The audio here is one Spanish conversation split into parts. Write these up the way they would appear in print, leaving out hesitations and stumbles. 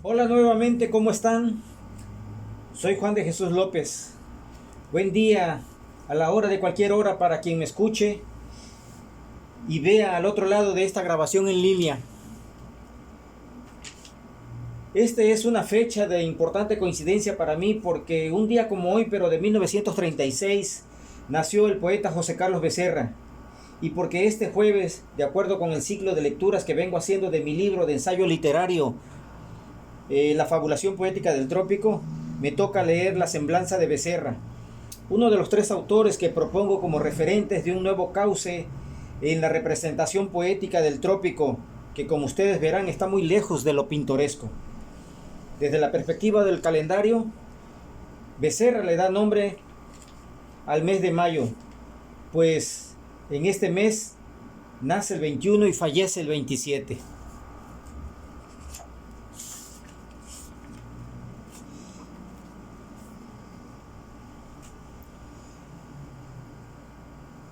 Hola nuevamente, ¿cómo están? Soy Juan de Jesús López. Buen día a la hora de cualquier hora para quien me escuche y vea al otro lado de esta grabación en línea. Esta es una fecha de importante coincidencia para mí porque un día como hoy, pero de 1936, nació el poeta José Carlos Becerra. Y porque este jueves, de acuerdo con el ciclo de lecturas que vengo haciendo de mi libro de ensayo literario, La fabulación poética del trópico, me toca leer La semblanza de Becerra, uno de los tres autores que propongo como referentes de un nuevo cauce en la representación poética del trópico, que como ustedes verán está muy lejos de lo pintoresco. Desde la perspectiva del calendario, Becerra le da nombre al mes de mayo, pues en este mes nace el 21 y fallece el 27.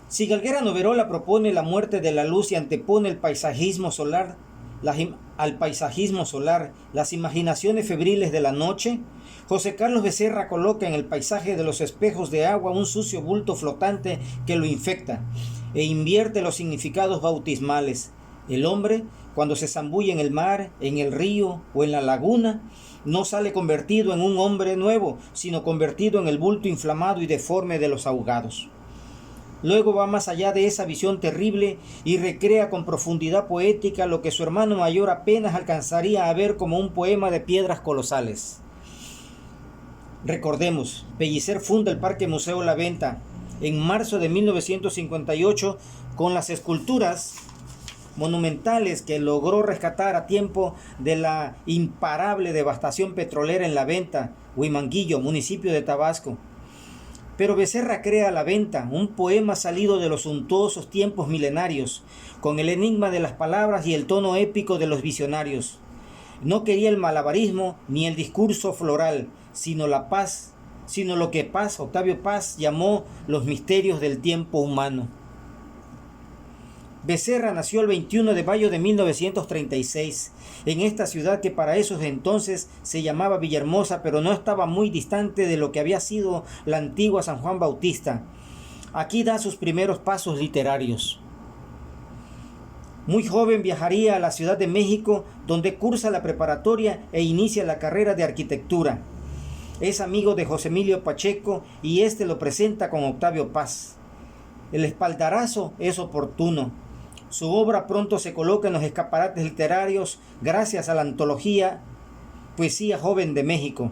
Si Galguera Noverola propone la muerte de la luz y antepone el paisajismo solar, al paisajismo solar las imaginaciones febriles de la noche, José Carlos Becerra coloca en el paisaje de los espejos de agua un sucio bulto flotante que lo infecta e invierte los significados bautismales. El hombre, cuando se zambulle en el mar, en el río o en la laguna, no sale convertido en un hombre nuevo, sino convertido en el bulto inflamado y deforme de los ahogados. Luego va más allá de esa visión terrible y recrea con profundidad poética lo que su hermano mayor apenas alcanzaría a ver como un poema de piedras colosales. Recordemos, Pellicer funda el Parque Museo La Venta en marzo de 1958 con las esculturas monumentales que logró rescatar a tiempo de la imparable devastación petrolera en La Venta, Huimanguillo, municipio de Tabasco. Pero Becerra crea La Venta, un poema salido de los suntuosos tiempos milenarios, con el enigma de las palabras y el tono épico de los visionarios. No quería el malabarismo ni el discurso floral, sino la paz, sino lo que Octavio Paz llamó los misterios del tiempo humano. Becerra nació el 21 de mayo de 1936, en esta ciudad que para esos entonces se llamaba Villahermosa, pero no estaba muy distante de lo que había sido la antigua San Juan Bautista. Aquí da sus primeros pasos literarios. Muy joven viajaría a la Ciudad de México, donde cursa la preparatoria e inicia la carrera de arquitectura. Es amigo de José Emilio Pacheco y este lo presenta con Octavio Paz. El espaldarazo es oportuno. Su obra pronto se coloca en los escaparates literarios gracias a la antología Poesía Joven de México.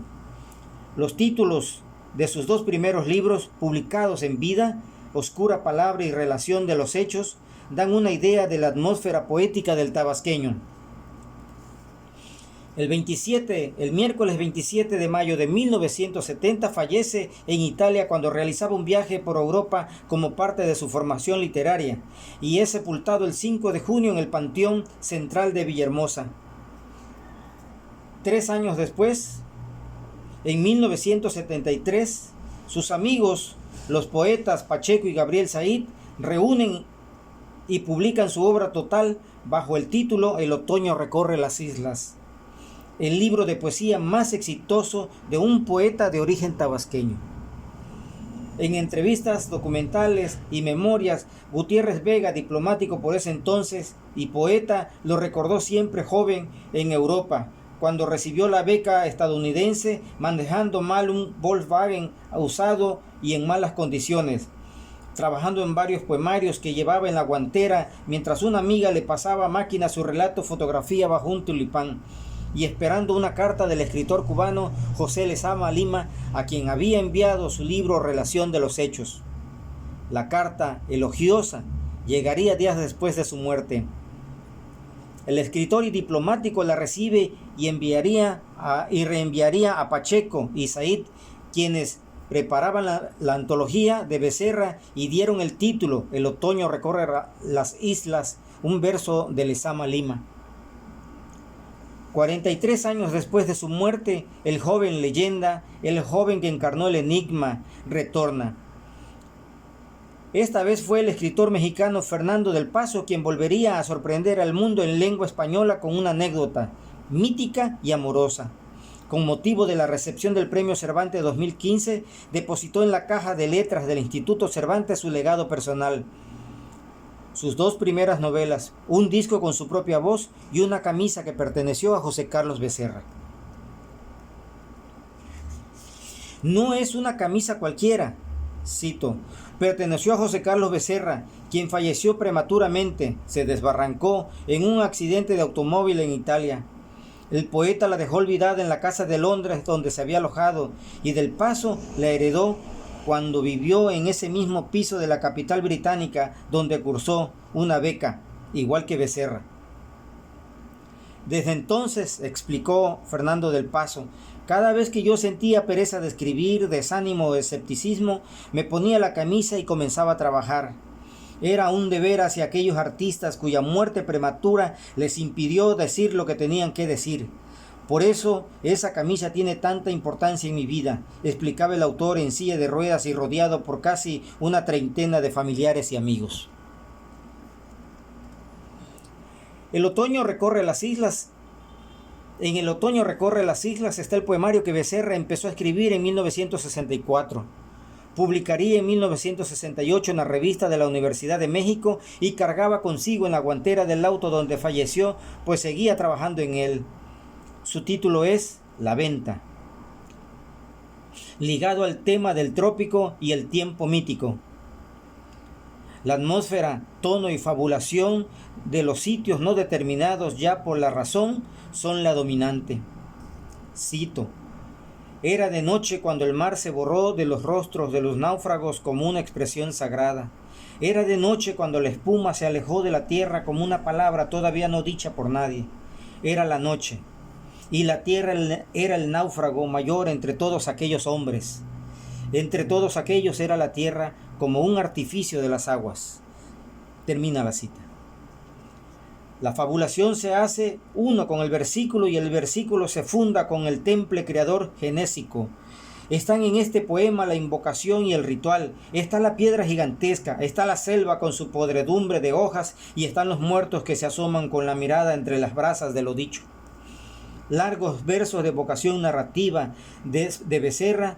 Los títulos de sus dos primeros libros, publicados en vida, Oscura Palabra y Relación de los Hechos, dan una idea de la atmósfera poética del tabasqueño. El miércoles 27 de mayo de 1970 fallece en Italia cuando realizaba un viaje por Europa como parte de su formación literaria y es sepultado el 5 de junio en el Panteón Central de Villahermosa. 3 años después, en 1973, sus amigos, los poetas Pacheco y Gabriel Said, reúnen y publican su obra total bajo el título El otoño recorre las islas, el libro de poesía más exitoso de un poeta de origen tabasqueño. En entrevistas, documentales y memorias, Gutiérrez Vega, diplomático por ese entonces y poeta, lo recordó siempre joven en Europa, cuando recibió la beca estadounidense manejando mal un Volkswagen usado y en malas condiciones, trabajando en varios poemarios que llevaba en la guantera mientras una amiga le pasaba a máquina su relato fotografía bajo un tulipán, y esperando una carta del escritor cubano José Lezama Lima, a quien había enviado su libro Relación de los Hechos. La carta, elogiosa, llegaría días después de su muerte. El escritor y diplomático la recibe y reenviaría a Pacheco y Said, quienes preparaban la antología de Becerra y dieron el título El otoño recorre las islas, un verso de Lezama Lima. 43 años después de su muerte, el joven leyenda, el joven que encarnó el enigma, retorna. Esta vez fue el escritor mexicano Fernando del Paso quien volvería a sorprender al mundo en lengua española con una anécdota. mítica y amorosa. Con motivo de la recepción del Premio Cervantes 2015, depositó en la caja de letras del Instituto Cervantes su legado personal. Sus 2 primeras novelas, un disco con su propia voz y una camisa que perteneció a José Carlos Becerra. No es una camisa cualquiera, cito, perteneció a José Carlos Becerra, quien falleció prematuramente, se desbarrancó en un accidente de automóvil en Italia. El poeta la dejó olvidada en la casa de Londres donde se había alojado y del paso la heredó cuando vivió en ese mismo piso de la capital británica donde cursó una beca, igual que Becerra. Desde entonces, explicó Fernando del Paso, cada vez que yo sentía pereza de escribir, desánimo o escepticismo, me ponía la camisa y comenzaba a trabajar. Era un deber hacia aquellos artistas cuya muerte prematura les impidió decir lo que tenían que decir. Por eso esa camisa tiene tanta importancia en mi vida, explicaba el autor en silla de ruedas y rodeado por casi una treintena de familiares y amigos. En el otoño recorre las islas está el poemario que Becerra empezó a escribir en 1964. Publicaría en 1968 en la revista de la Universidad de México y cargaba consigo en la guantera del auto donde falleció, pues seguía trabajando en él. Su título es La Venta, ligado al tema del trópico y el tiempo mítico. La atmósfera, tono y fabulación de los sitios no determinados ya por la razón son la dominante. Cito: era de noche cuando el mar se borró de los rostros de los náufragos como una expresión sagrada. Era de noche cuando la espuma se alejó de la tierra como una palabra todavía no dicha por nadie. Era la noche, y la tierra era el náufrago mayor entre todos aquellos hombres. Entre todos aquellos era la tierra como un artificio de las aguas. Termina la cita. La fabulación se hace uno con el versículo y el versículo se funda con el temple creador genésico. Están en este poema la invocación y el ritual. Está la piedra gigantesca, está la selva con su podredumbre de hojas y están los muertos que se asoman con la mirada entre las brasas de lo dicho. Largos versos de vocación narrativa de Becerra.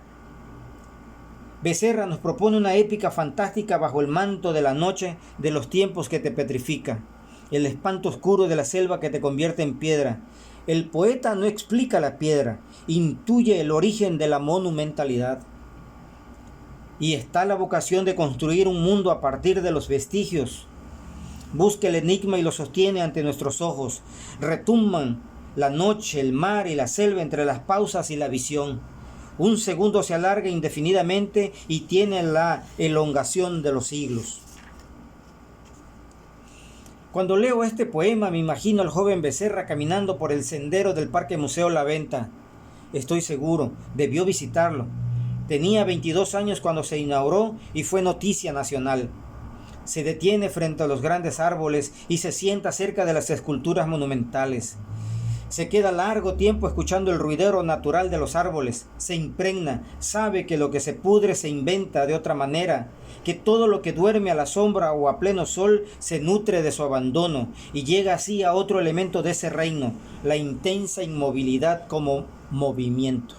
Becerra nos propone una épica fantástica bajo el manto de la noche, de los tiempos que te petrifica, el espanto oscuro de la selva que te convierte en piedra. El poeta no explica la piedra, intuye el origen de la monumentalidad. Y está la vocación de construir un mundo a partir de los vestigios. Busca el enigma y lo sostiene ante nuestros ojos. Retumban la noche, el mar y la selva entre las pausas y la visión. Un segundo se alarga indefinidamente y tiene la elongación de los siglos. Cuando leo este poema me imagino al joven Becerra caminando por el sendero del Parque Museo La Venta. Estoy seguro, debió visitarlo. Tenía 22 años cuando se inauguró y fue noticia nacional. Se detiene frente a los grandes árboles y se sienta cerca de las esculturas monumentales. Se queda largo tiempo escuchando el ruidero natural de los árboles. Se impregna, sabe que lo que se pudre se inventa de otra manera, que todo lo que duerme a la sombra o a pleno sol se nutre de su abandono y llega así a otro elemento de ese reino, la intensa inmovilidad como movimiento.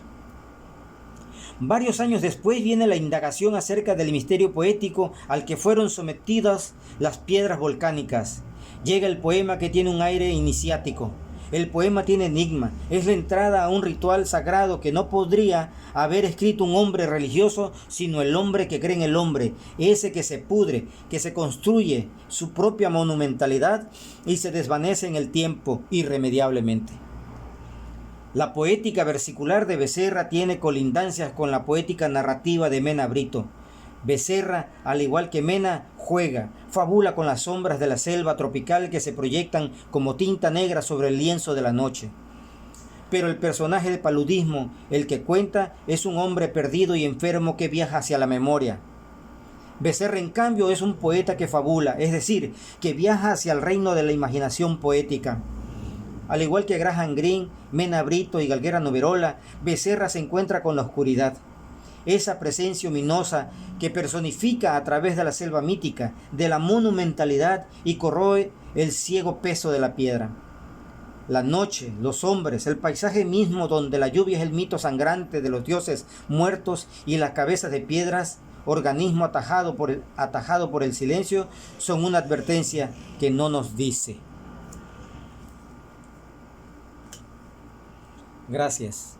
Varios años después viene la indagación acerca del misterio poético al que fueron sometidas las piedras volcánicas. Llega el poema que tiene un aire iniciático. El poema tiene enigma, es la entrada a un ritual sagrado que no podría haber escrito un hombre religioso, sino el hombre que cree en el hombre, ese que se pudre, que se construye su propia monumentalidad y se desvanece en el tiempo irremediablemente. La poética versicular de Becerra tiene colindancias con la poética narrativa de Mena Brito. Becerra, al igual que Mena, juega, fabula con las sombras de la selva tropical que se proyectan como tinta negra sobre el lienzo de la noche. Pero el personaje de paludismo, el que cuenta, es un hombre perdido y enfermo que viaja hacia la memoria. Becerra, en cambio, es un poeta que fabula, es decir, que viaja hacia el reino de la imaginación poética. Al igual que Graham Greene, Mena Brito y Galguera Noverola, Becerra se encuentra con la oscuridad. Esa presencia ominosa que personifica a través de la selva mítica, de la monumentalidad y corroe el ciego peso de la piedra. la noche, los hombres, el paisaje mismo donde la lluvia es el mito sangrante de los dioses muertos y las cabezas de piedras, organismo atajado por el silencio, son una advertencia que no nos dice. Gracias.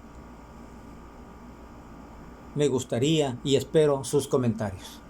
Me gustaría y espero sus comentarios.